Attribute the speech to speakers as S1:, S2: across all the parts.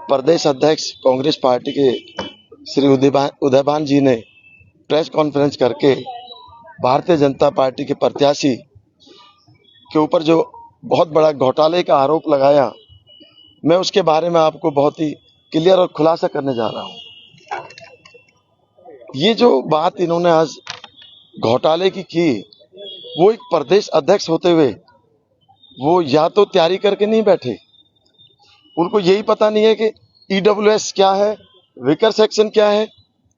S1: प्रदेश अध्यक्ष कांग्रेस पार्टी के श्री उदयभान जी ने प्रेस कॉन्फ्रेंस करके भारतीय जनता पार्टी के प्रत्याशी के ऊपर जो बहुत बड़ा घोटाले का आरोप लगाया, मैं उसके बारे में आपको बहुत ही क्लियर और खुलासा करने जा रहा हूं। ये जो बात इन्होंने आज घोटाले की, वो एक प्रदेश अध्यक्ष होते हुए वो या तो तैयारी करके नहीं बैठे, उनको यही पता नहीं है कि ईडब्ल्यूएस क्या है, विकर सेक्शन क्या है,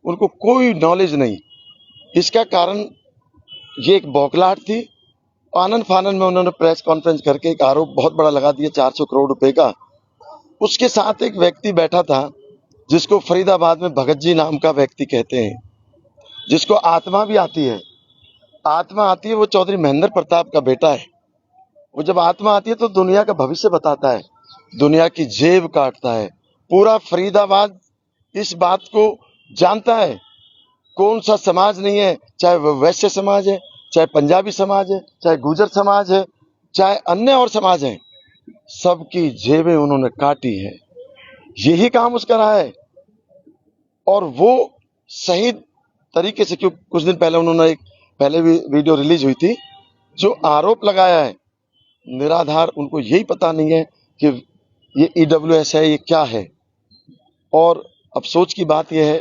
S1: उनको कोई नॉलेज नहीं। इसका कारण ये एक बौखलाहट थी। आनन फानन में उन्होंने प्रेस कॉन्फ्रेंस करके एक आरोप बहुत बड़ा लगा दिया 400 करोड़ रुपए का। उसके साथ एक व्यक्ति बैठा था जिसको फरीदाबाद में भगत जी नाम का व्यक्ति कहते हैं, जिसको आत्मा भी आती है। आत्मा आती है, वो चौधरी महेंद्र प्रताप का बेटा है। वो जब आत्मा आती है तो दुनिया का भविष्य बताता है, दुनिया की जेब काटता है। पूरा फरीदाबाद इस बात को जानता है। कौन सा समाज नहीं है, चाहे वह वैश्य समाज है, चाहे पंजाबी समाज है, चाहे गुर्जर समाज है, चाहे अन्य और समाज है, सबकी जेबें उन्होंने काटी है। यही काम उसका रहा है। और वो सही तरीके से, क्यों कुछ दिन पहले उन्होंने एक पहले भी वीडियो रिलीज हुई थी, जो आरोप लगाया है निराधार, उनको यही पता नहीं है कि ये ईडब्ल्यूएस है, ये क्या है। और अफसोस की बात यह है,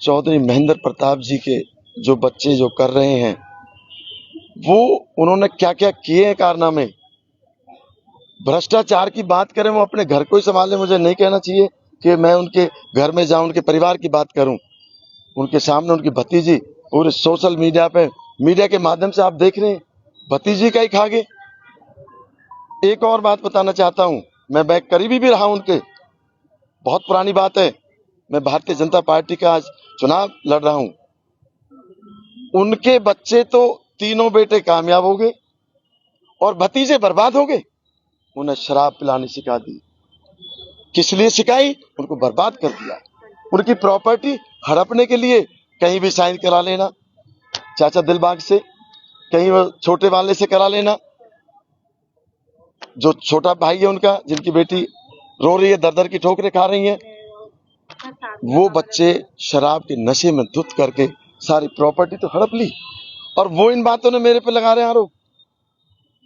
S1: चौधरी महेंद्र प्रताप जी के जो बच्चे जो कर रहे हैं, वो उन्होंने क्या क्या किए हैं कारनामे। भ्रष्टाचार की बात करें, वो अपने घर को ही संभाले। मुझे नहीं कहना चाहिए कि मैं उनके घर में जाऊं, उनके परिवार की बात करूं। उनके सामने उनकी भतीजी पूरे सोशल मीडिया पे, मीडिया के माध्यम से आप देख रहे हैं, भतीजी का ही खा गए। एक और बात बताना चाहता हूं, मैं बैक करीबी भी रहा उनके, बहुत पुरानी बात है। मैं भारतीय जनता पार्टी का आज चुनाव लड़ रहा हूं। उनके बच्चे तो तीनों बेटे कामयाब हो गए और भतीजे बर्बाद हो गए। उन्हें शराब पिलानी सिखा दी। किस लिए सिखाई? उनको बर्बाद कर दिया। उनकी प्रॉपर्टी हड़पने के लिए कहीं भी साइन करा लेना, चाचा दिलबाग से, कहीं वो छोटे वाले से करा लेना। जो छोटा भाई है उनका, जिनकी बेटी रो रही है, दर दर की ठोकरें खा रही है, वो बच्चे शराब के नशे में धुत करके सारी प्रॉपर्टी तो हड़प ली। और वो इन बातों ने मेरे पे लगा रहे हैं आरोप।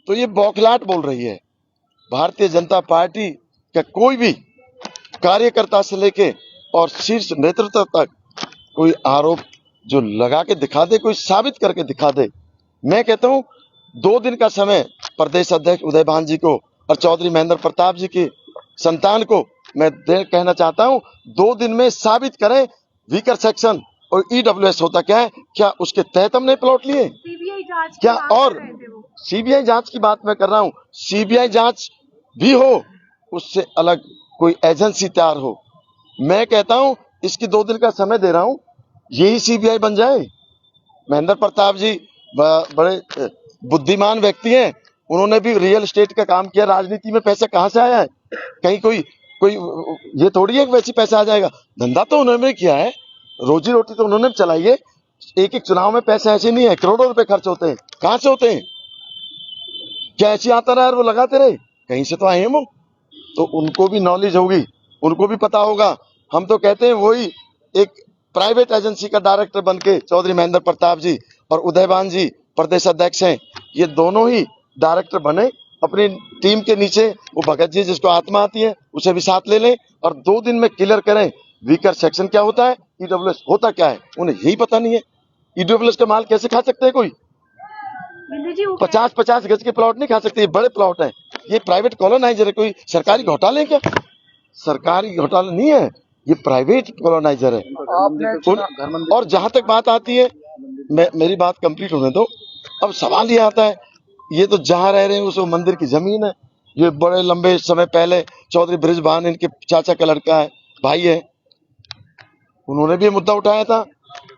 S1: तो ये बौखलाहट बोल रही है। भारतीय जनता पार्टी का कोई भी कार्यकर्ता से लेके और शीर्ष नेतृत्व तक कोई आरोप जो लगा के दिखा दे, कोई साबित करके दिखा दे। मैं कहता हूं 2 दिन का समय प्रदेश अध्यक्ष उदयभान जी को और चौधरी महेंद्र प्रताप जी की संतान को मैं कहना चाहता हूं, 2 दिन में साबित करें वीकर सेक्शन और ईडब्ल्यूएस होता क्या है, क्या उसके तहत हमने प्लॉट लिए क्या? और सीबीआई जांच की बात मैं कर रहा हूं। सीबीआई जांच भी हो, उससे अलग कोई एजेंसी तैयार हो। मैं कहता हूं इसकी 2 दिन का समय दे रहा हूं, यही सीबीआई बन जाए। महेंद्र प्रताप जी बड़े बुद्धिमान व्यक्ति हैं, उन्होंने भी रियल एस्टेट का काम किया। राजनीति में पैसा कहां से आया है? कहीं कोई ये थोड़ी है कि वैसे पैसा आ जाएगा। धंधा तो उन्होंने किया है, रोजी रोटी तो उन्होंने चलाई है। एक एक चुनाव में पैसे ऐसे नहीं है, करोड़ों रुपए खर्च होते हैं। कहां से होते हैं? क्या ऐसे आता रहा और वो लगाते रहे? कहीं से तो आए हैं वो। तो उनको भी नॉलेज होगी, उनको भी पता होगा। हम तो कहते हैं वही एक प्राइवेट एजेंसी का डायरेक्टर बनके चौधरी महेंद्र प्रताप जी और उदयभान जी प्रदेश अध्यक्ष हैं, ये दोनों ही डायरेक्टर बने। अपनी टीम के नीचे वो भगत जी जिसको आत्मा आती है उसे भी साथ ले लें और 2 दिन में क्लियर करें वीकर सेक्शन क्या होता है, ईडब्ल्यूएस होता क्या है। उन्हें यही पता नहीं है। ईडब्ल्यूएस का माल कैसे खा सकते हैं? कोई 50-50 गज के प्लॉट नहीं खा सकते। ये बड़े प्लॉट है, ये प्राइवेट कॉलोनाइजर है। कोई सरकारी घोटाले क्या? सरकारी घोटाला नहीं है, ये प्राइवेट कॉलोनाइजर है। और जहां तक बात आती है, मेरी बात कंप्लीट होने दो। अब सवाल ये आता है, ये तो जहां रह रहे हैं उस मंदिर की जमीन है। ये बड़े लंबे समय पहले चौधरी बृजभान इनके चाचा का लड़का है, भाई है, उन्होंने भी मुद्दा उठाया था।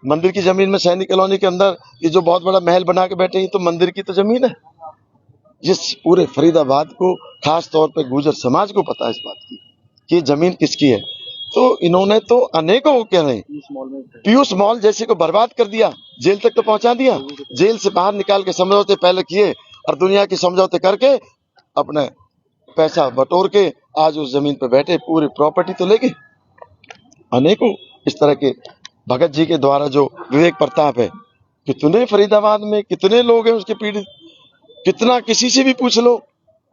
S1: मंदिर की जमीन में सैनिक कॉलोनी के अंदर ये जो बहुत बड़ा महल बना के बैठे हैं, तो मंदिर की तो जमीन है। जिस पूरे फरीदाबाद को, खास तौर पे गुर्जर समाज को पता है इस बात की कि जमीन किसकी है। तो इन्होंने तो अनेकों को कह रहे हैं, पीयूष मॉल जैसे को बर्बाद कर दिया, जेल तक तो पहुंचा दिया। जेल से बाहर निकाल के समझौते पहले किए और दुनिया की समझौते करके अपने पैसा बटोर के आज उस जमीन पर बैठे, पूरी प्रॉपर्टी तो लेके। अनेकों इस तरह के भगत जी के द्वारा जो विवेक प्रताप है, कितने फरीदाबाद में कितने लोग हैं उसके पीड़ित, कितना किसी से भी पूछ लो,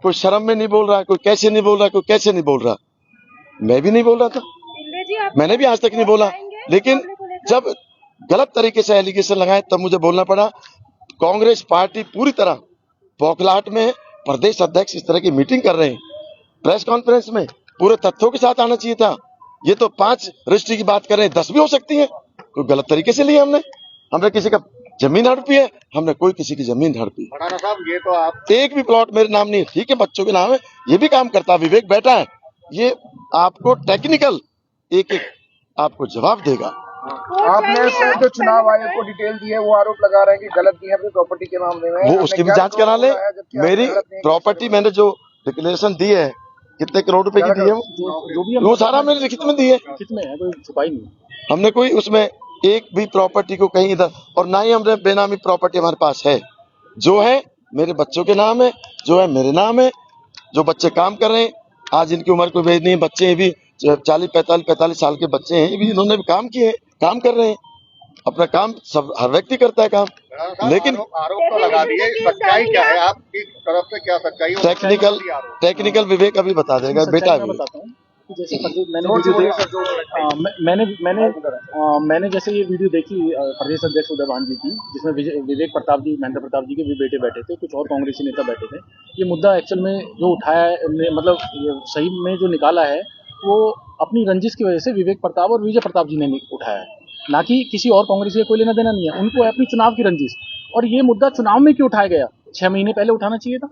S1: कोई शर्म में नहीं बोल रहा, कोई कैसे नहीं बोल रहा, कोई कैसे नहीं बोल रहा। मैं भी नहीं बोल रहा था, मैंने भी आज तक नहीं बोला, लेकिन जब गलत तरीके से एलिगेशन लगाए तब मुझे बोलना पड़ा। कांग्रेस पार्टी पूरी तरह बौखलाहट में है। प्रदेश अध्यक्ष इस तरह की मीटिंग कर रहे हैं, प्रेस कॉन्फ्रेंस में पूरे तथ्यों के साथ आना चाहिए था। ये तो 5 रजिस्ट्री की बात कर रहे हैं, 10 भी हो सकती है। कोई गलत तरीके से लिया हमने किसी का जमीन हड़पी है, हमने कोई किसी की जमीन हड़पी।
S2: भड़ाना साहब, ये तो आप
S1: एक भी प्लॉट मेरे नाम नहीं है, ठीक है, बच्चों के नाम है, ये भी काम करता है, विवेक बैठा है, ये आपको टेक्निकल एक एक आपको जवाब देगा।
S2: आपने सर जो चुनाव आयोग को डिटेल दी है वो आरोप लगा रहे हैं कि गलत दी है अपनी प्रॉपर्टी के मामले में,
S1: वो उसकी भी जांच करा ले। मेरी प्रॉपर्टी मैंने जो डिक्लेरेशन दी है, कितने करोड़ रुपए की दी है, वो सारा मैंने लिखित में दी है,
S3: कोई छुपाई नहीं।
S1: हमने कोई उसमें एक भी प्रॉपर्टी को कहीं इधर, और ना ही हमने बेनामी प्रॉपर्टी हमारे पास है। जो है मेरे बच्चों के नाम है, जो है मेरे नाम है, जो बच्चे काम कर रहे हैं, आज इनकी उम्र कोई भेद नहीं है, बच्चे भी 40-45 साल के बच्चे हैं, ये भी इन्होंने भी काम किए, काम कर रहे हैं अपना काम, सब हर व्यक्ति करता है काम। लेकिन
S2: आरोप तो लगा दिए, सच्चाई क्या है आपकी तरफ से, क्या सच्चाई है?
S1: टेक्निकल विवेक अभी बता देगा बेटा।
S3: मैं बताता हूँ कि जैसे मैंने जैसे ये वीडियो देखी प्रदेश अध्यक्ष उदय भान जी की, जिसमें विवेक प्रताप जी, महेंद्र प्रताप जी के भी बेटे बैठे थे, कुछ और कांग्रेसी नेता बैठे थे। ये मुद्दा एक्चुअल में जो उठाया है, मतलब सही में जो निकाला है, वो अपनी रंजिश की वजह से विवेक प्रताप और विजय प्रताप जी ने उठाया है, ना कि किसी और कांग्रेसी का कोई लेना देना नहीं है। उनको है अपनी चुनाव की रंजिश। और ये मुद्दा चुनाव में क्यों उठाया गया? 6 महीने पहले उठाना चाहिए था।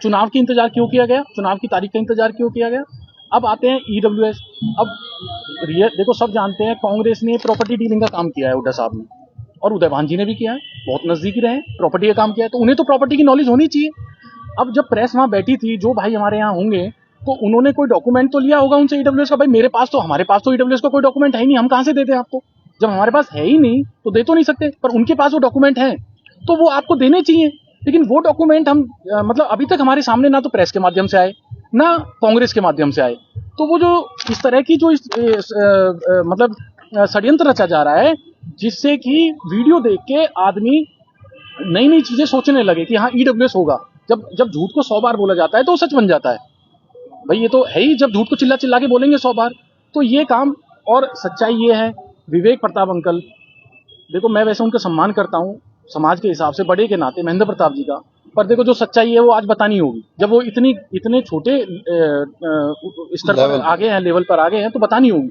S3: चुनाव की इंतजार क्यों किया गया? चुनाव की तारीख का इंतजार क्यों किया गया? अब आते हैं EWS। अब देखो, सब जानते हैं कांग्रेस ने प्रॉपर्टी डीलिंग का काम किया है हुड्डा साहब ने, और उदय भान जी ने भी किया है, बहुत नजदीकी रहे, प्रॉपर्टी का काम किया है, तो उन्हें तो प्रॉपर्टी की नॉलेज होनी चाहिए। अब जब प्रेस वहां बैठी थी, जो भाई हमारे यहाँ होंगे, तो उन्होंने कोई डॉक्यूमेंट तो लिया होगा उनसे EWS का। भाई हमारे पास तो EWS का कोई डॉक्यूमेंट है ही नहीं, हम कहां से देते हैं आपको? जब हमारे पास है ही नहीं तो दे तो नहीं सकते, पर उनके पास वो डॉक्यूमेंट है तो वो आपको देने चाहिए। लेकिन वो डॉक्यूमेंट हम मतलब अभी तक हमारे सामने ना तो प्रेस के माध्यम से आए, ना कांग्रेस के माध्यम से आए। तो वो जो इस तरह की जो मतलब षड्यंत्र रचा जा रहा है, जिससे कि वीडियो देख के आदमी नई नई चीजें सोचने लगे कि हाँ EWS होगा। जब झूठ को 100 बार बोला जाता है तो सच बन जाता है। भाई ये तो है ही, जब झूठ को चिल्ला चिल्ला के बोलेंगे 100 बार, तो ये काम। और सच्चाई ये है, विवेक प्रताप अंकल, देखो मैं वैसे उनका सम्मान करता हूँ समाज के हिसाब से, बड़े के नाते महेंद्र प्रताप जी का, पर देखो जो सच्चाई है वो आज बतानी होगी। जब वो इतने छोटे स्तर पर आगे हैं, लेवल पर आगे हैं, तो बतानी होगी।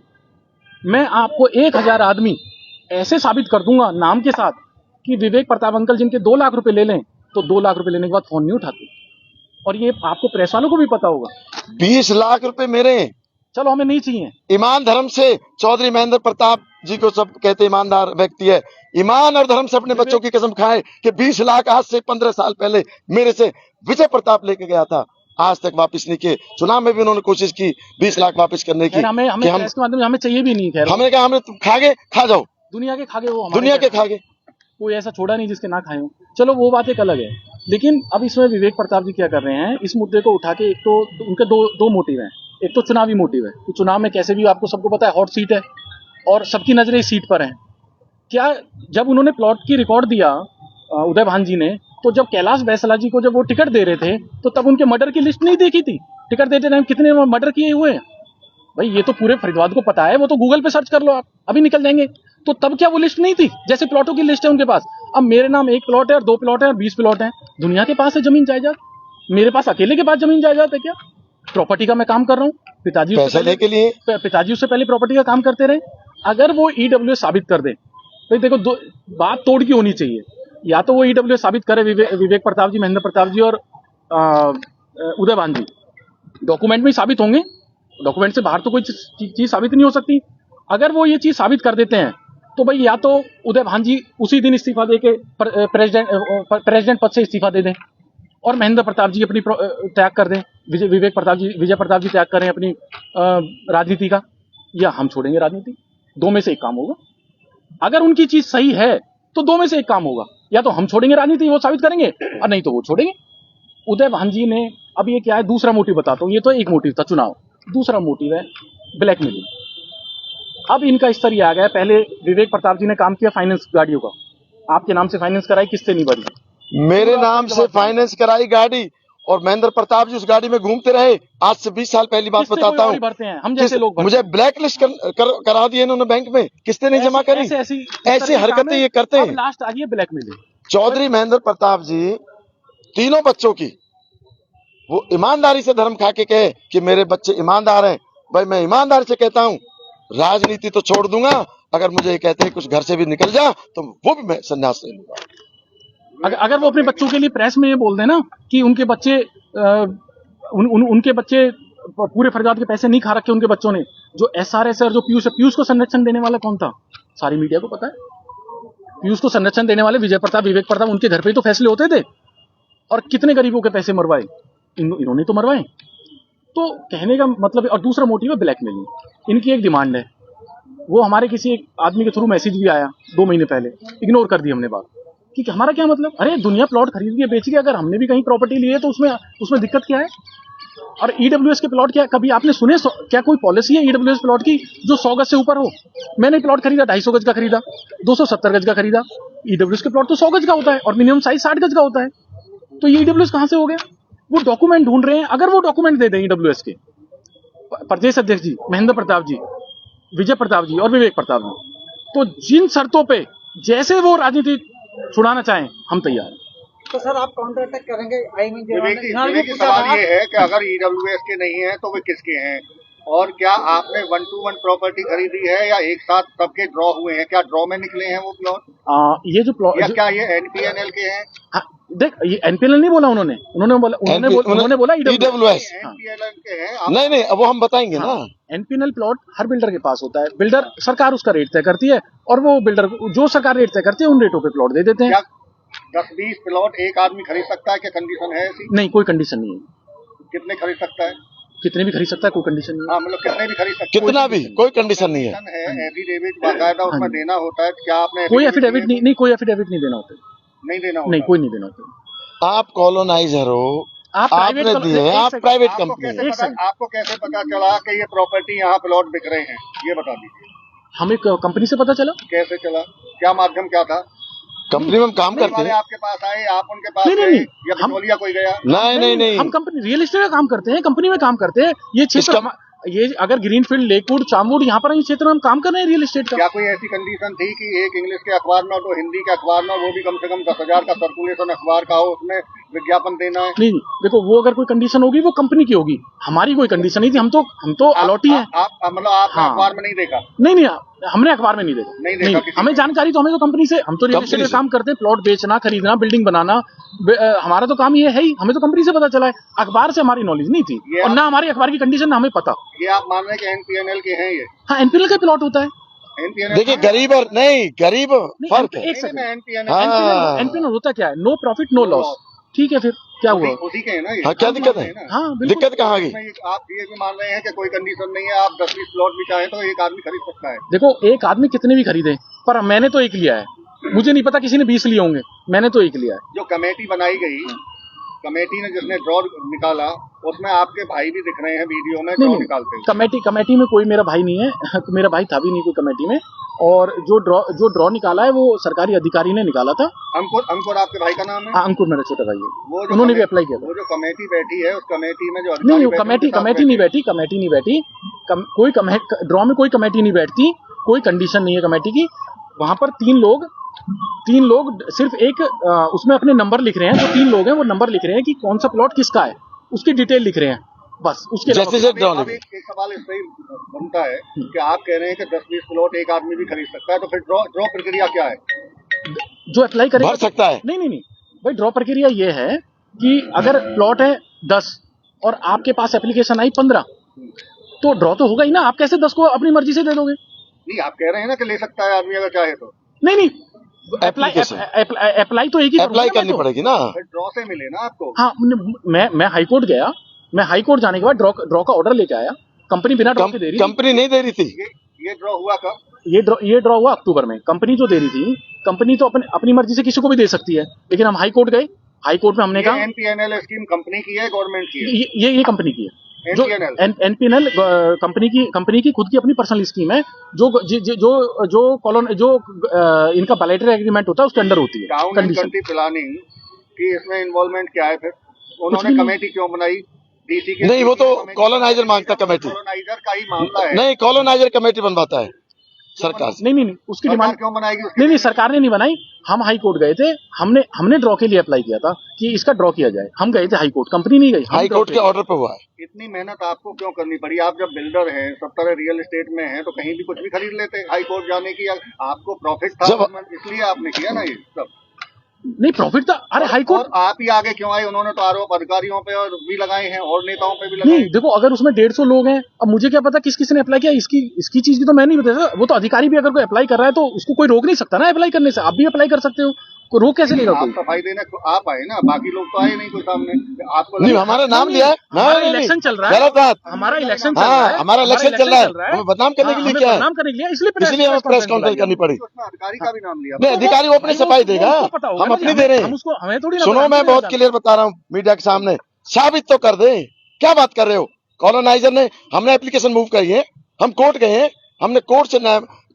S3: मैं आपको 1000 आदमी ऐसे साबित कर दूंगा नाम के साथ कि विवेक प्रताप अंकल जिनके 2 लाख रुपए ले लें, तो 2 लाख रुपए लेने के बाद फोन नहीं उठाते। और ये आपको प्रेस वालों को भी पता होगा।
S1: 20 लाख रुपए मेरे,
S3: चलो हमें नहीं चाहिए।
S1: ईमान धर्म से चौधरी महेंद्र प्रताप जी को सब कहते ईमानदार व्यक्ति है, ईमान और धर्म से अपने बच्चों की कसम खाए कि 20 लाख आज से 15 साल पहले मेरे से विजय प्रताप लेके गया था, आज तक वापस नहीं किए। चुनाव में भी उन्होंने कोशिश की 20 लाख वापस करने की।
S3: हमें प्रेस के माध्यम से हमें चाहिए भी नहीं। खैर
S1: हमने कहा हमें तुम खा जाओ,
S3: दुनिया के खागे, वो
S1: दुनिया के खागे,
S3: कोई ऐसा छोड़ा नहीं जिसके ना खाए हो। चलो वो बात एक अलग है। लेकिन अब इसमें विवेक प्रताप जी क्या कर रहे हैं, इस मुद्दे को उठा के, एक तो उनके दो मोटिव हैं। एक तो चुनावी मोटिव है कि चुनाव में कैसे भी, आपको सबको पता है, हॉट सीट है और सबकी नजरें इस सीट पर हैं। क्या जब उन्होंने प्लॉट की रिकॉर्ड दिया उदय भान जी ने, तो जब कैलाश बैसला जी को जब वो टिकट दे रहे थे, तो तब उनके मर्डर की लिस्ट नहीं देखी थी? टिकट देते टाइम कितने मर्डर किए हुए हैं? भाई ये तो पूरे फरीदाबाद को पता है, वो तो गूगल पे सर्च कर लो आप, अभी निकल जाएंगे। तो तब क्या वो लिस्ट नहीं थी? जैसे प्लॉटों की लिस्ट है उनके पास। अब मेरे नाम 1 प्लॉट है और 2 प्लॉट है और 20 प्लॉट है। दुनिया के पास है जमीन जायदाद, मेरे पास अकेले के पास जमीन जायदाद है क्या? प्रॉपर्टी का मैं काम कर रहा हूँ, पिताजी उससे पहले प्रॉपर्टी का काम करते रहे। अगर वो EWS साबित कर दे, भाई देखो बात तोड़ की होनी चाहिए। या तो वो EWS साबित करे विवेक प्रताप जी, महेंद्र प्रताप जी और उदय भान जी, डॉक्यूमेंट में ही साबित होंगे। डॉक्यूमेंट से बाहर तो कोई चीज साबित नहीं हो सकती। अगर वो ये चीज साबित कर देते हैं, तो भाई या तो उदय भान जी उसी दिन इस्तीफा देके प्रेसिडेंट पद से इस्तीफा दे दें, और महेंद्र प्रताप जी अपनी त्याग कर दें, विजय प्रताप जी त्याग करें अपनी राजनीति का, या हम छोड़ेंगे राजनीति। 2 में से एक काम होगा। अगर उनकी चीज सही है तो 2 में से एक काम होगा, या तो हम छोड़ेंगे राजनीति, वो साबित करेंगे, और नहीं तो वो छोड़ेंगे। उदय भांजी ने, अब ये क्या है, दूसरा मोटिव बताता हूँ, ये तो एक मोटिव था चुनाव, दूसरा मोटिव है ब्लैकमेलिंग। अब इनका स्तर ये आ गया, पहले विवेक प्रताप जी ने काम किया फाइनेंस गाड़ियों का, आपके नाम से फाइनेंस कराई, किस्तें नहीं भरी,
S1: मेरे नाम से फाइनेंस कराई गाड़ी और महेंद्र प्रताप जी उस गाड़ी में घूमते रहे। आज से 20 साल पहली बात
S3: किस्तें
S1: बताता
S3: कोई और ही
S1: हूँ,
S3: भरते हैं, हम जैसे लोग भरते
S1: मुझे
S3: हैं।
S1: ब्लैक लिस्ट करा दिए इन्होंने बैंक में, किस्तें नहीं जमा करी। ऐसी हरकतें ये करते
S3: अब
S1: हैं।
S3: लास्ट आ गई है ब्लैकमेलिंग।
S1: चौधरी महेंद्र प्रताप जी तीनों बच्चों की वो ईमानदारी से धर्म खा के कहे कि मेरे बच्चे ईमानदार हैं। भाई मैं ईमानदारी से कहता हूँ, राजनीति तो छोड़ दूंगा, अगर मुझे ये कहते हैं कुछ घर से भी निकल जा तो वो भी मैं संन्यास ले लूंगा।
S3: अगर वो अपने बच्चों के लिए प्रेस में ये बोल देना कि उनके बच्चे उनके बच्चे पूरे फरियाद के पैसे नहीं खा रखे उनके बच्चों ने, जो SRS और जो पीयूष को संरक्षण देने वाला कौन था, सारी मीडिया को पता है। पीयूष को संरक्षण देने वाले विजय प्रताप, विवेक प्रताप, उनके घर पे ही तो फैसले होते थे, और कितने गरीबों के पैसे मरवाए, इन्होंने तो मरवाए। तो कहने का मतलब है, और दूसरा मोटिव है ब्लैकमेलिंग। इनकी एक डिमांड है, वो हमारे किसी एक आदमी के थ्रू मैसेज भी आया 2 महीने पहले, इग्नोर कर दी हमने बात कि हमारा क्या मतलब, अरे दुनिया प्लॉट खरीद के बेच के, अगर हमने भी कहीं प्रॉपर्टी ली है तो उसमें दिक्कत क्या है। और ईडब्ल्यूएस के प्लॉट क्या, कभी आपने सुने क्या कोई पॉलिसी है ईडब्ल्यूएस प्लॉट की जो 100 गज से ऊपर हो? मैंने प्लॉट खरीदा 250 गज का खरीदा, 270 गज का खरीदा। ईडब्ल्यूएस के प्लॉट तो 100 गज का होता है और मिनिमम साइज 60 गज का होता है, तो ये ईडब्ल्यूएस कहां से हो गया? वो डॉक्यूमेंट ढूंढ रहे हैं। अगर वो डॉक्यूमेंट दे दें ईडब्ल्यूएस के प्रदेश अध्यक्ष जी, महेंद्र प्रताप जी, विजय प्रताप जी और विवेक प्रताप जी, तो जिन शर्तों पे जैसे वो राजनीति छुड़ाना चाहें, हम तैयार हैं।
S4: तो सर आप काउंटर अटैक करेंगे? आई मीन
S2: विवेक जी, सवाल ये है कि अगर ईडब्ल्यूएस के नहीं है तो वे किसके हैं, और क्या आपने 1-to-1 प्रॉपर्टी खरीदी है या एक साथ सबके ड्रॉ हुए हैं? क्या ड्रॉ में निकले हैं वो प्लॉट,
S3: ये जो प्लॉट,
S2: या क्या ये एनपीएनएल के हैं?
S3: देख, ये एनपीएल नहीं बोला उन्होंने बोला
S1: ईडब्ल्यूएस
S2: एनपीएनएल के हैं।
S1: नहीं, अब वो हम बताएंगे ना।
S3: एनपीएल प्लॉट हर बिल्डर के पास होता है, बिल्डर सरकार उसका रेट तय करती है, और वो बिल्डर जो सरकार रेट तय करती है उन रेटों पे प्लॉट दे देते हैं।
S2: 10-20 प्लॉट एक आदमी खरीद सकता है? क्या कंडीशन है ऐसी?
S3: नहीं, कोई कंडीशन नहीं है।
S2: कितने खरीद सकता है?
S3: कितने भी खरीद सकता है, कोई कंडीशन नहीं है।
S2: हाँ, मतलब कितने भी खरीद सकता है,
S1: कितना भी, कोई कंडीशन नहीं है।
S2: एफिडेविट बाकायदा उसमें देना होता है। क्या आपने
S3: कोई एफिडेविट नहीं, कोई एफिडेविट नहीं देना होता,
S2: नहीं देना होता?
S3: नहीं, कोई नहीं देना होता।
S1: आप कॉलोनाइजर हो, आपने दिए, आप प्राइवेट कंपनी है।
S2: आपको कैसे पता चला कि ये प्रॉपर्टी यहाँ प्लॉट बिक रहे हैं, ये बता दीजिए।
S3: हमें कंपनी से पता चला।
S2: कैसे चला, क्या माध्यम क्या था?
S1: कंपनी में हम काम करते हैं।
S2: आपके पास आए, आप उनके पास
S3: नहीं,
S2: गए, या बिचौलिया कोई गया?
S1: नहीं,
S3: हम कंपनी रियल एस्टेट का काम करते हैं, कंपनी में काम करते हैं। ये क्षेत्र, ये अगर ग्रीनफील्ड, लेकवुड, चामवुड, यहाँ पर इस क्षेत्र में हम काम कर रहे हैं रियल एस्टेट का।
S2: क्या कोई ऐसी कंडीशन थी कि एक इंग्लिश के अखबार में और दो हिंदी के अखबार में, वो भी कम से कम 10,000 का सर्कुलेशन अखबार का हो, उसमें विज्ञापन देना है?
S3: नहीं, देखो, वो अगर कोई कंडीशन होगी वो कंपनी की होगी, हमारी कोई कंडीशन नहीं थी। हम तो अलॉटी है।
S2: मतलब आपने अखबार में नहीं देखा?
S3: नहीं, हमने अखबार में नहीं देखा। हमें जानकारी तो, हमें तो कंपनी से, हम तो रियल एस्टेट का काम करते हैं, प्लॉट बेचना, खरीदना, बिल्डिंग बनाना, हमारा तो काम ये है ही। हमें तो कंपनी से पता चला है, अखबार से हमारी नॉलेज नहीं थी, और ना हमारी अखबार की कंडीशन ना हमें पता।
S2: ये आप मान रहे हैं कि एनपीएनएल के हैं ये?
S3: हाँ, एनपीएल का प्लॉट होता है।
S1: देखिए, गरीब और नहीं गरीब फर्क है।
S3: एक सेकंड,
S2: एनपीएनएल
S3: होता क्या है? No profit no loss. ठीक है, फिर क्या हुआ?
S2: उसी के है ना ये?
S1: हाँ, क्या दिक्कत है?
S3: हाँ,
S1: दिक्कत कहाँ आ गई?
S2: आप ये भी मान रहे हैं कि कोई कंडीशन नहीं है, आप 10-20 प्लॉट भी चाहें तो एक आदमी खरीद सकता है?
S3: देखो, एक आदमी कितने भी खरीदे, पर मैंने तो एक लिया है। मुझे नहीं पता किसी ने 20 लिए होंगे, मैंने तो एक लिया है।
S2: जो कमेटी बनाई गई, कमेटी ने जिसने ड्रॉ निकाला, उसमें आपके भाई भी दिख रहे हैं वीडियो में ड्रॉ निकालते हैं।
S3: कमेटी में कोई मेरा भाई नहीं है। मेरा भाई था भी नहीं कोई कमेटी में, और जो ड्रॉ निकाला है वो सरकारी अधिकारी ने निकाला था।
S2: अंकुर आपके भाई का नाम है?
S3: हाँ, अंकुर मेरा छोटा भाई है, उन्होंने भी अप्लाई किया था।
S2: वो जो कमेटी बैठी है, उस कमेटी में जो
S3: नहीं, कमेटी नहीं बैठी। कोई ड्रॉ में कोई कमेटी नहीं बैठती, कोई कंडीशन नहीं है कमेटी की। वहां पर तीन लोग सिर्फ एक उसमें अपने नंबर लिख रहे हैं। जो 3 लोग हैं वो नंबर लिख रहे हैं कि कौन सा प्लॉट किसका है, उसकी डिटेल लिख रहे हैं, बस। उसके
S1: जैसे
S2: एक सवाल इससे ही बनता है कि आप कह रहे हैं कि 10-20 प्लॉट एक आदमी भी खरीद सकता है, तो फिर ड्रॉ प्रक्रिया क्या है?
S3: जो अप्लाई करेगा
S1: भर सकता है।
S3: नहीं भाई, ड्रॉ प्रक्रिया ये है कि अगर प्लॉट है 10 और आपके पास एप्लीकेशन आई 15, तो ड्रॉ तो होगा ही ना। आप कैसे 10 को अपनी मर्जी से दे दोगे?
S2: नहीं, आप कह रहे हैं ना कि ले सकता है आदमी अगर चाहे तो।
S3: नहीं, अप्लाई तो एक ही
S1: अप्लाई करनी पड़ेगी ना।
S2: ड्रॉ से मिले ना आपको।
S3: हाँ, मैं हाई कोर्ट गया। मैं हाई कोर्ट जाने के बाद ड्रॉ का ऑर्डर लेके आया। कंपनी बिना ड्रॉ के दे रही,
S1: कंपनी नहीं दे रही थी।
S2: ये ड्रॉ हुआ कब?
S3: ये ड्रॉ हुआ अक्टूबर में। कंपनी जो दे रही थी, कंपनी तो अपनी मर्जी से किसी को भी दे सकती है, लेकिन हम हाई कोर्ट गए। हाई कोर्ट में हमने कहा
S2: एनपीएनएल स्कीम कंपनी की है, गवर्नमेंट की है?
S3: ये कंपनी की है, जो एनपीएनएल कंपनी की खुद की अपनी पर्सनल स्कीम है, जो इनका बायलैटरल एग्रीमेंट होता है उसके अंडर होती है।
S2: टाउन एंड कंट्री प्लानिंग की इसमें इन्वॉल्वमेंट क्या है? फिर उन्होंने कमेटी क्यों बनाई? डीसी की
S1: नहीं, वो तो कॉलोनाइजर मांगता कमेटी,
S2: कॉलोनाइजर का ही मामला है।
S1: नहीं कॉलोनाइजर कमेटी बनवाता है सरकार से।
S3: नहीं उसकी डिमांड
S2: क्यों बनाएगी?
S3: नहीं सरकार ने नहीं बनाई, हम हाई कोर्ट गए थे, हमने ड्रॉ के लिए अप्लाई किया था कि इसका ड्रॉ किया जाए, हम गए थे हाई कोर्ट, कंपनी नहीं गई,
S1: हाई कोर्ट के ऑर्डर पे हुआ है।
S2: इतनी मेहनत आपको क्यों करनी पड़ी? आप जब बिल्डर हैं, सब तरह रियल एस्टेट में हैं, तो कहीं भी कुछ भी खरीद लेते। हाई कोर्ट जाने की आपको प्रॉफिट था, इसलिए आपने किया ना ये सब।
S3: नहीं प्रॉफिट था, अरे हाई कोर्ट।
S2: और आप ही आगे क्यों आए? उन्होंने तो आरोप अधिकारियों पे और भी लगाए हैं और नेताओं पे भी लगाए।
S3: नहीं देखो, अगर उसमें 150 लोग हैं, अब मुझे क्या पता किस ने अप्लाई किया, इसकी चीज की तो मैं नहीं बता। वो तो अधिकारी भी अगर कोई अप्लाई कर रहा है तो उसको कोई रोक नहीं सकता ना अप्लाई करने से। आप भी अप्लाई कर सकते हो, को रोक कैसे लेगा कोई?
S2: सफाई देने आप आए ना, बाकी लोग तो आए नहीं कोई सामने। आपको
S1: नहीं, हमारा नाम लिया है,
S3: हमारा इलेक्शन चल रहा है,
S1: गलत बात।
S3: हमारा इलेक्शन चल रहा है,
S1: हमारा इलेक्शन चल रहा है, हमें बदनाम करने के लिए क्या है?
S3: बदनाम करने के लिए,
S1: इसलिए हमें प्रेस कॉन्फ्रेंस करनी पड़ी।
S2: अधिकारी का भी नाम लिया।
S1: नहीं, अधिकारी वो अपनी सफाई देगा, हम अपनी दे रहे हैं।
S3: हमें थोड़ी
S1: सुनो, मैं बहुत क्लियर बता रहा हूँ मीडिया के सामने, साबित तो कर दे। क्या बात कर रहे हो? कॉलोनाइजर ने, हमने एप्लीकेशन मूव करी है, हम कोर्ट गए हैं, हमने कोर्ट से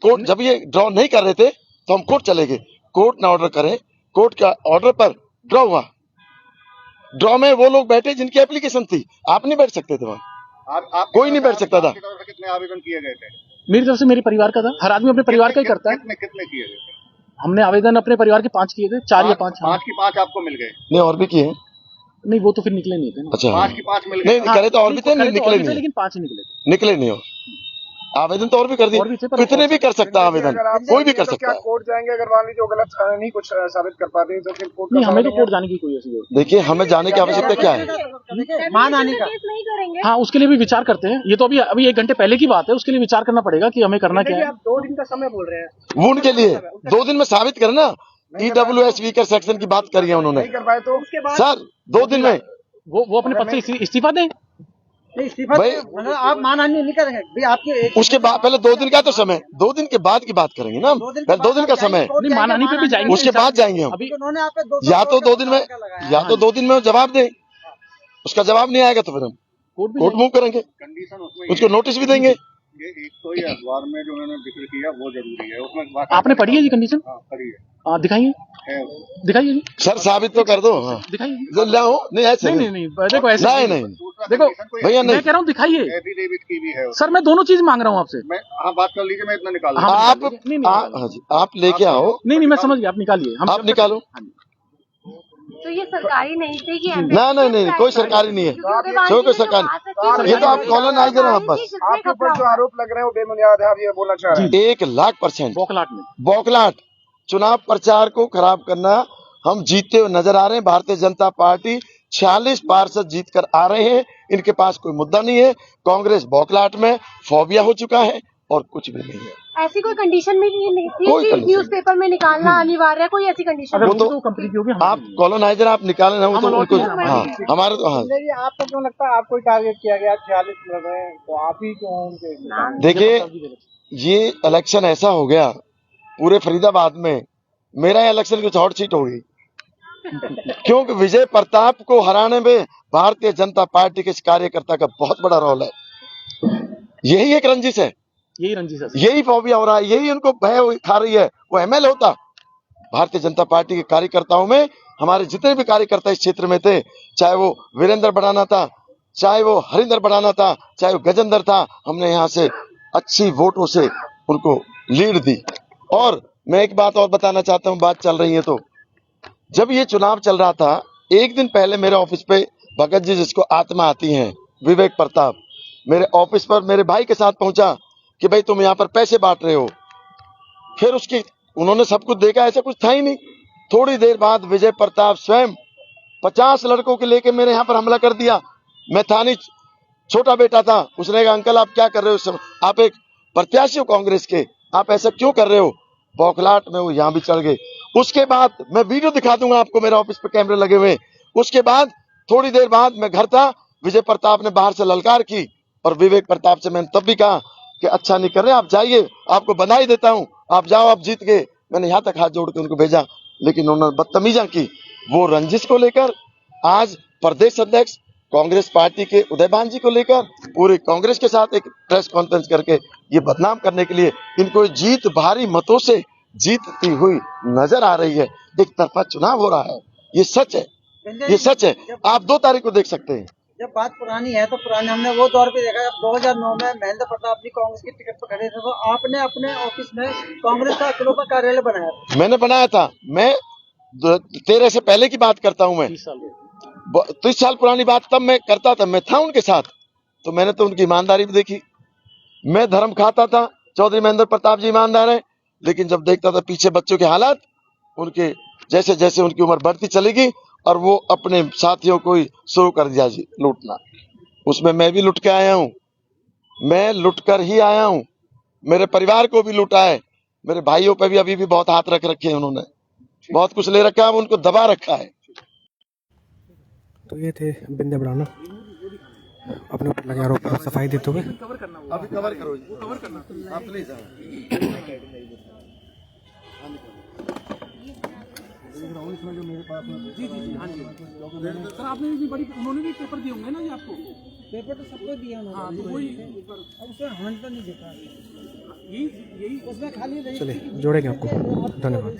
S1: कोर्ट जब ये ड्रॉ नहीं कर रहे थे तो हम कोर्ट चले गए, कोर्ट ने ऑर्डर करे, कोर्ट का ऑर्डर पर ड्रॉ हुआ। ड्रॉ में वो लोग बैठे जिनकी एप्लीकेशन थी, आप नहीं बैठ सकते थे वहां, कोई नहीं बैठ सकता था।
S2: कितने आवेदन किए गए थे?
S3: मेरी तरफ से मेरे परिवार का था, हर आदमी अपने परिवार का ही करता है।
S2: कितने किए गए थे?
S3: हमने आवेदन अपने परिवार के 5 किए थे, 4 या 5।
S2: 5 की 5 आपको मिल गए?
S1: नहीं, और भी किए।
S3: नहीं वो तो फिर निकले नहीं थे।
S1: अच्छा,
S2: 5 की 5 मिल गए।
S1: नहीं करे तो और भी थे, निकले नहीं,
S3: लेकिन 5 ही
S1: निकले नहीं हो। आवेदन तो और भी कर दिए, कितने भी कर सकता है आवेदन, कोई भी कर सकता है।
S5: कोर्ट जाएंगे अगर मान लीजिए गलत नहीं कुछ साबित कर पाते तो फिर कोर्ट
S3: नहीं, हमें तो कोर्ट जाने की कोई ऐसी जरूरत।
S1: देखिए, हमें जाने की आवश्यकता क्या है?
S4: मान आने का
S3: हाँ, उसके लिए भी विचार करते हैं। ये तो अभी 1 घंटे पहले की बात है, उसके लिए विचार करना पड़ेगा कि हमें करना क्या है।
S4: आप 2 दिन का समय बोल रहे हैं,
S1: वो उनके लिए 2 दिन में साबित करना। EWS वीकर सेक्शन की बात करी है उन्होंने,
S5: कर पाए तो उसके बाद
S1: सर 2 दिन में
S3: वो अपने पद से इस्तीफा दें।
S4: नहीं इस्तीफा मतलब आप मानहानि नहीं करेंगे भाई आपके
S1: उसके बाद पहले 2 दिन का तो समय, 2 दिन के बाद की बात करेंगे ना, पहले 2 दिन का समय,
S3: नहीं मानहानि पे भी जाएंगे,
S1: उसके बाद जाएंगे हम।
S3: अभी
S4: उन्होंने आप पे 200
S1: या तो 2 दिन में, या तो 2 दिन में जवाब दे, उसका जवाब नहीं आएगा तो फिर हम कोर्ट मूव करेंगे,
S2: कंडीशन उसमें
S1: उसको नोटिस भी देंगे।
S2: ये एक तो ये अखबार में जो उन्होंने जिक्र किया वो जरूरी है, उसमें
S3: आपने पढ़ी है जी कंडीशन?
S2: हाँ, पढ़ी है।
S3: दिखाइए दिखाइए जी,
S1: सर साबित तो कर दो। हाँ,
S3: दिखाइए।
S1: जो लाओ, नहीं ऐसे
S3: नहीं देखो ऐसे
S1: नहीं,
S3: देखो
S1: भैया नहीं,
S3: मैं कह रहा हूँ दिखाइए।
S2: एफिडेविट की भी है
S3: सर मैं दोनों चीज मांग रहा हूँ आपसे।
S2: मैं हाँ बात कर लीजिए, मैं इतना निकाल
S3: हाँ,
S1: आप
S3: नहीं,
S1: हाँ जी, आप लेके आओ।
S3: नहीं मैं समझ गया, आप निकालिए,
S1: आप निकालो।
S6: तो ये सरकारी नहीं थे कि
S1: नहीं, कोई सरकारी नहीं है, कोई सरकारी, ये तो आप कॉलोनाइजर हैं बस।
S5: आपके ऊपर जो आरोप लग रहे हैं वो बेबुनियाद है, आप ये बोलना चाह रहे हैं?
S1: 1,00,000%
S3: बौखलाहट
S1: बौखलाहट, चुनाव प्रचार को खराब करना। हम जीतते हुए नजर आ रहे हैं, भारतीय जनता पार्टी 46 पार्षद जीत कर आ रहे हैं, इनके पास कोई मुद्दा नहीं है। कांग्रेस बौखलाहट में फोबिया हो चुका है और कुछ भी नहीं है।
S6: ऐसी कोई कंडीशन में नहीं
S1: कोई
S6: थी
S1: कंडीशन
S6: न्यूज़पेपर में निकालना अनिवार्य है, कोई ऐसी कंडीशन?
S1: वो तो
S3: कंपनी की होगी,
S1: आप कॉलोनाइजर आप निकाले ना, वो तो उनको, हाँ हमारे तो, हाँ
S4: जी आपको क्यों लगता है आपको टारगेट किया गया? 46 लग रहे हैं तो आप ही क्यों उनके?
S1: देखिए, ये इलेक्शन ऐसा हो गया पूरे फरीदाबाद में, मेरा इलेक्शन कुछ और सीट होगी क्योंकि विजय प्रताप को हराने में भारतीय जनता पार्टी के कार्यकर्ता का बहुत बड़ा रोल है। यही एक रंजिश है,
S3: यही रंजिश है,
S1: यही फोबिया हो रहा है, यही उनको भय खा रही है। वो ML होता, भारतीय जनता पार्टी के कार्यकर्ताओं में हमारे जितने भी कार्यकर्ता इस क्षेत्र में थे, चाहे वो वीरेंद्र बढ़ाना था, चाहे वो हरिंदर बढ़ाना था, चाहे वो गजेंद्र था, हमने यहाँ से अच्छी वोटों से उनको लीड दी। और मैं एक बात और बताना चाहता हूँ, बात चल रही है तो, जब ये चुनाव चल रहा था, एक दिन पहले मेरे ऑफिस पे भगत जी, जिसको आत्मा आती है, विवेक प्रताप, मेरे ऑफिस पर मेरे भाई के साथ पहुंचा कि भाई तुम यहाँ पर पैसे बांट रहे हो। फिर उसकी उन्होंने सब कुछ देखा, ऐसा कुछ था ही नहीं। थोड़ी देर बाद विजय प्रताप स्वयं 50 लड़कों के लेके मेरे यहाँ पर हमला कर दिया। मैं था नहीं, छोटा बेटा था, उसने कहा अंकल आप क्या कर रहे हो, आप एक प्रत्याशी हो कांग्रेस के, आप ऐसा क्यों कर रहे हो। बौखलाहट में वो यहाँ भी चढ़ गए। उसके बाद मैं वीडियो दिखा दूंगा आपको, मेरे ऑफिस पे कैमरे लगे हुए। उसके बाद थोड़ी देर बाद मैं घर था, विजय प्रताप ने बाहर से ललकार की और विवेक प्रताप से मैंने तब भी कहा कि अच्छा नहीं कर रहे, आप जाइए, आपको बधाई देता हूं, आप जाओ, आप जीत गए। मैंने यहाँ तक हाथ जोड़ के उनको भेजा, लेकिन उन्होंने बदतमीजा की। वो रंजिश को लेकर आज प्रदेश अध्यक्ष कांग्रेस पार्टी के उदयभान जी को लेकर पूरे कांग्रेस के साथ एक प्रेस कॉन्फ्रेंस करके ये बदनाम करने के लिए इनको जीत भारी मतों से जीतती हुई नजर आ रही है। एक तरफा चुनाव हो रहा है, ये सच है, ये सच है। आप 2 तारीख को देख सकते हैं।
S4: जब बात पुरानी है तो पुराने हमने वो दौर पे देखा, जब 2009 में महेंद्र प्रताप जी कांग्रेस की टिकट पर खड़े थे तो आपने अपने ऑफिस में कांग्रेस का इकलौता कार्यालय बनाया था।
S1: मैंने बनाया था, मैं 13 से पहले की बात करता हूं। मैं 30 साल पुरानी बात तब मैं करता था, मैं था उनके साथ, तो मैंने तो उनकी ईमानदारी भी देखी। मैं धर्म खाता था, चौधरी महेंद्र प्रताप जी ईमानदार है, लेकिन जब देखता था पीछे बच्चों के हालात, उनके जैसे जैसे उनकी उम्र बढ़ती चलेगी और वो अपने साथियों को ही शुरू कर दिया जी लूटना, उसमें मैं भी लुट के आया हूं, मैं लुट कर ही आया हूं। मेरे परिवार को भी लूटा है, मेरे भाइयों पे भी अभी भी बहुत हाथ रख रखे हैं उन्होंने, बहुत कुछ ले रखा है, उनको दबा रखा है।
S7: तो ये थे बिंदे बढ़ाना अपने ऊपर लगे आरोप पर सफाई देते हुए।
S1: अभी कवर करो जी, कवर करना आप प्लीज। जो मेरे पास जी जी जी हाँ जी सर, आपने भी बड़ी, उन्होंने भी पेपर दिए होंगे ना जी आपको?
S4: पेपर तो सबको दिया उन्होंने।
S1: हाँ, तो वही
S4: अब उसमें हाथ तो नहीं देखा,
S1: यही
S4: उसमें खाली
S7: चलिए जोड़ेंगे आपको। धन्यवाद।